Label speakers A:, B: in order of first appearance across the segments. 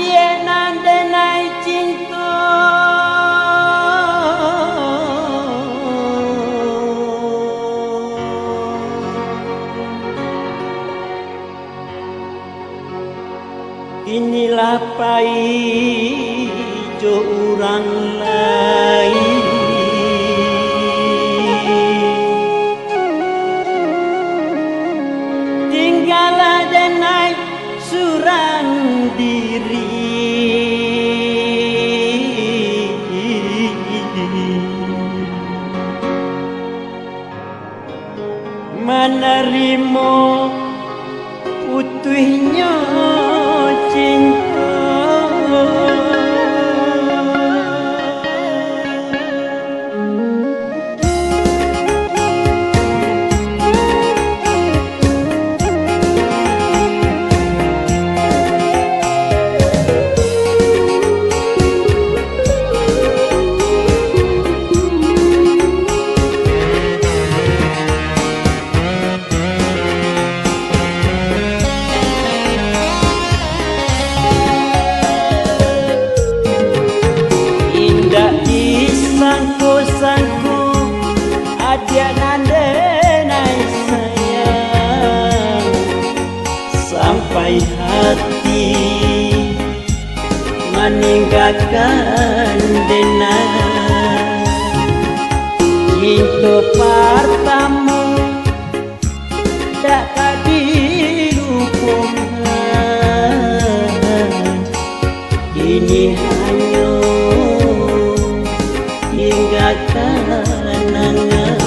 A: dia nanda naik cinta inilah pahit jo orang lain tinggallah dan naik surang diri menerima utuhnya cinta sangku adia nanda naik sayang sampai hati meninggalkan denang cinta pertama tak dilupakan ini hanya kenangan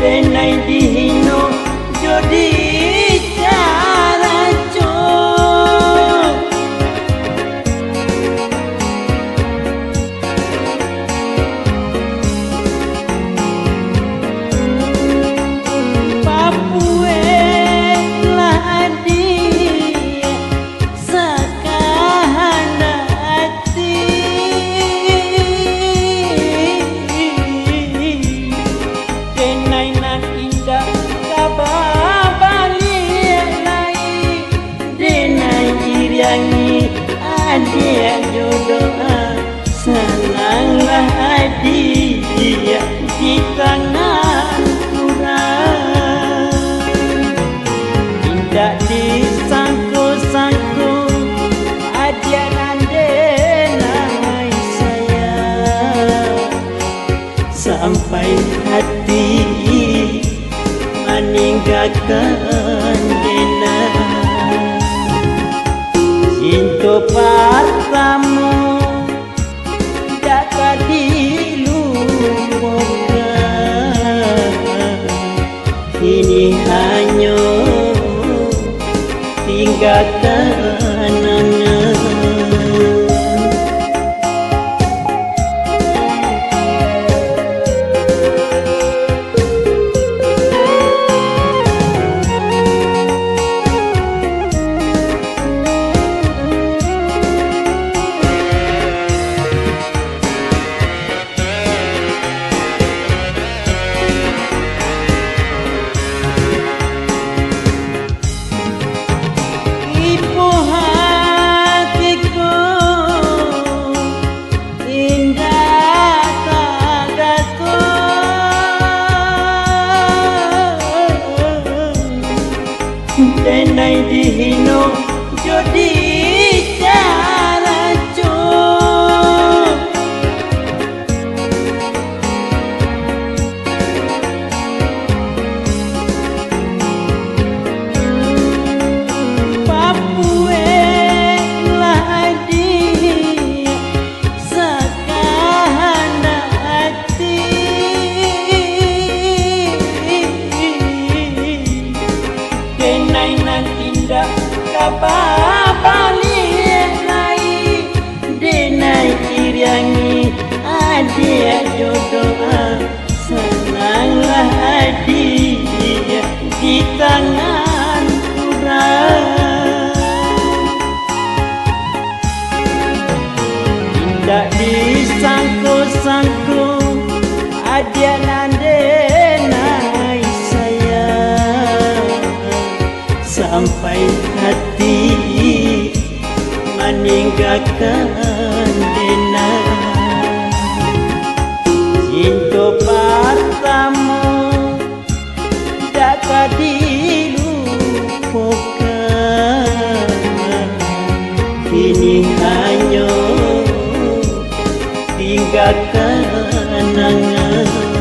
A: denai dihino jodi cara cok Papue lah dia sakahana hati denai nan indah kababalik lai denai iriangi adia jodoh senanglah adia di tangan kurang tidak disangku-sangku adia nanda naik sayang sampai hati meninggalkan denang cinta pertama dapat dilupakan ini hanya tinggal kenangan. balik lagi denai iriangi adia jodoh senanglah adia di tangan kurang tidak disangku-sangku adia nandenai sayang sampai hati meninggalkan dena cinta pertama dapat dilupakan kini hanya tinggal kenangan.